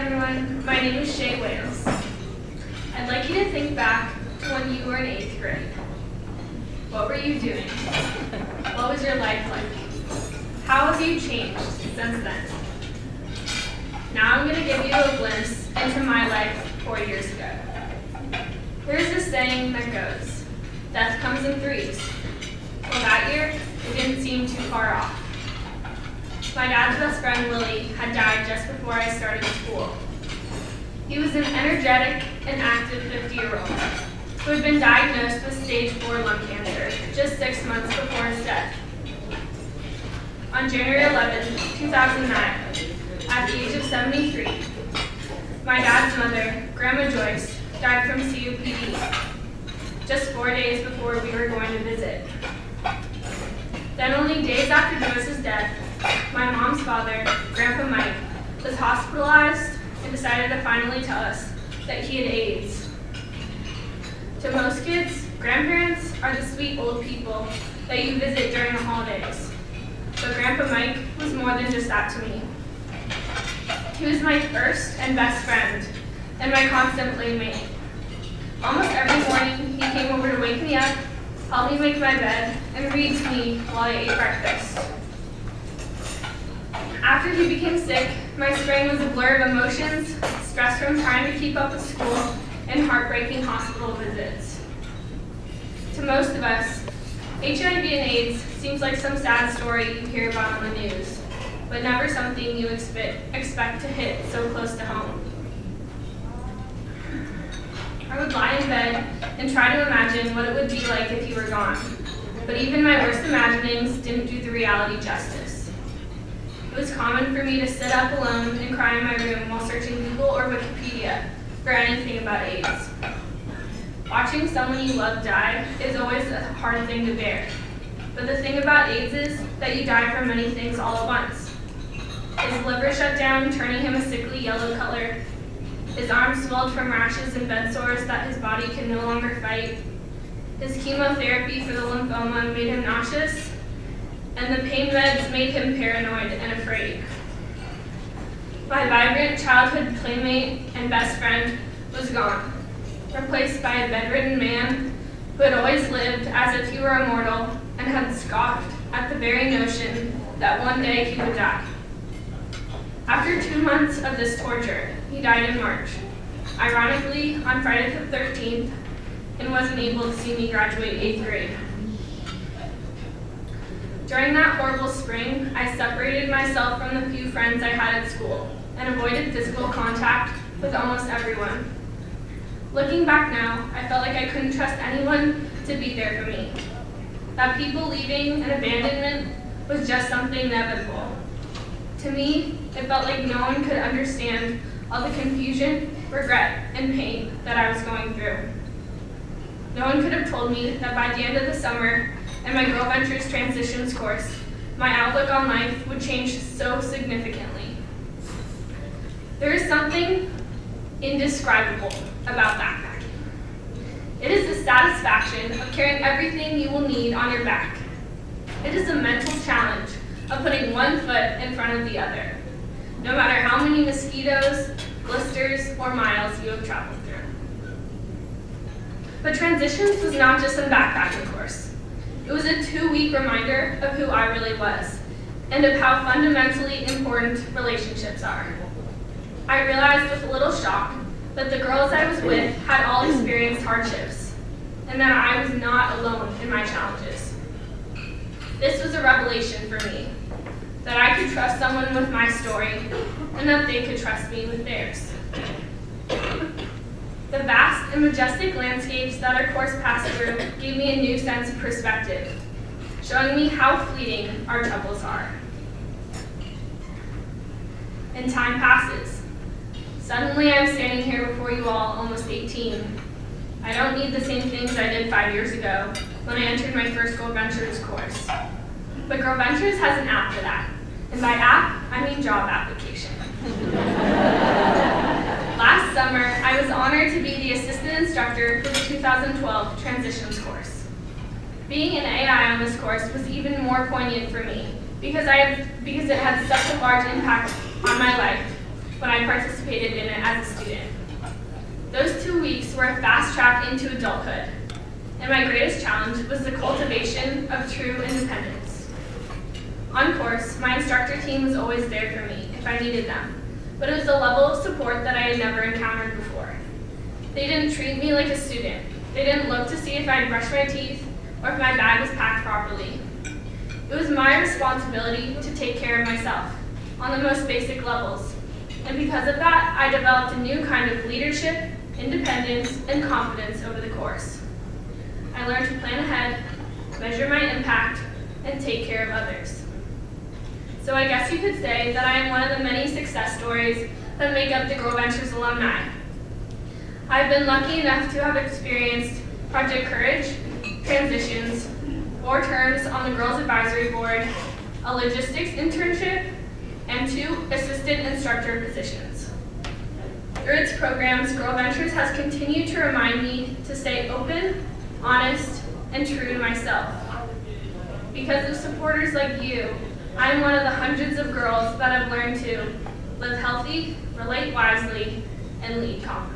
everyone, my name is Shea. I'd like you to think back to when you were in 8th grade. What were you doing? What was your life like? How have you changed since then? Now I'm going to give you a glimpse into my life 4 years ago. There's this saying that goes, death comes in threes. Well, that year, it didn't seem too far off. My dad's best friend, Willie, had died just before I started school. He was an energetic and active 50-year-old who had been diagnosed with stage 4 lung cancer just 6 months before his death. On January 11, 2009, at the age of 73, my dad's mother, Grandma Joyce, died from COPD just 4 days before we were going to visit. Then only days after Joyce's death, my mom's father, Grandpa Mike, was hospitalized and decided to finally tell us that he had AIDS. To most kids, grandparents are the sweet old people that you visit during the holidays. But Grandpa Mike was more than just that to me. He was my first and best friend, and my constant playmate. Almost every morning, he came over to wake me up, help me make my bed, and read to me while I ate breakfast. After he became sick, my spring was a blur of emotions, stress from trying to keep up with school, and heartbreaking hospital visits. To most of us, HIV and AIDS seems like some sad story you hear about on the news, but never something you expect to hit so close to home. I would lie in bed and try to imagine what it would be like if you were gone, but even my worst imaginings didn't do the reality justice. It was common for me to sit up alone and cry in my room while searching Google or Wikipedia for anything about AIDS. Watching someone you love die is always a hard thing to bear, but the thing about AIDS is that you die from many things all at once. His liver shut down, turning him a sickly yellow color. His arms swelled from rashes and bed sores that his body could no longer fight. His chemotherapy for the lymphoma made him nauseous, and the pain meds made him paranoid and afraid. My vibrant childhood playmate and best friend was gone, replaced by a bedridden man who had always lived as if he were immortal and had scoffed at the very notion that one day he would die. After 2 months of this torture, he died in March, ironically on Friday the 13th, and wasn't able to see me graduate 8th grade. During that horrible spring, I separated myself from the few friends I had at school and avoided physical contact with almost everyone. Looking back now, I felt like I couldn't trust anyone to be there for me. That people leaving and abandonment was just something inevitable. To me, it felt like no one could understand all the confusion, regret, and pain that I was going through. No one could have told me that by the end of the summer and my Girl Ventures Transitions course, my outlook on life would change so significantly. There is something indescribable about backpacking. It is the satisfaction of carrying everything you will need on your back. It is a mental challenge of putting one foot in front of the other, no matter how many mosquitoes, blisters, or miles you have traveled through. But Transitions was not just a backpacking course. It was a 2-week reminder of who I really was and of how fundamentally important relationships are. I realized with a little shock that the girls I was with had all experienced hardships and that I was not alone in my challenges. This was a revelation for me, that I could trust someone with my story and that they could trust me with theirs. The vast and majestic landscapes that our course passed through gave me a new sense of perspective, showing me how fleeting our troubles are. And time passes. Suddenly I'm standing here before you all, almost 18. I don't need the same things I did 5 years ago when I entered my first Girl Ventures course. But Girl Ventures has an app for that. And by app, I mean job application. Last summer, I was honored to be the assistant instructor for the 2012 Transitions course. Being an AI on this course was even more poignant for me because it had such a large impact on my life when I participated in it as a student. Those 2 weeks were a fast track into adulthood, and my greatest challenge was the cultivation of true independence. On course, my instructor team was always there for me if I needed them, but it was a level of support that I had never encountered before. They didn't treat me like a student. They didn't look to see if I had brushed my teeth or if my bag was packed properly. It was my responsibility to take care of myself on the most basic levels, and because of that, I developed a new kind of leadership, independence, and confidence over the course. I learned to plan ahead, measure my impact, and take care of others. So I guess you could say that I am one of the many success stories that make up the Girl Ventures alumni. I've been lucky enough to have experienced Project Courage, transitions, 4 terms on the Girls Advisory Board, a logistics internship, and 2 assistant instructor positions. Through its programs, Girl Ventures has continued to remind me to stay open, honest, and true to myself. Because of supporters like you, I am one of the hundreds of girls that have learned to live healthy, relate wisely, and lead confidently.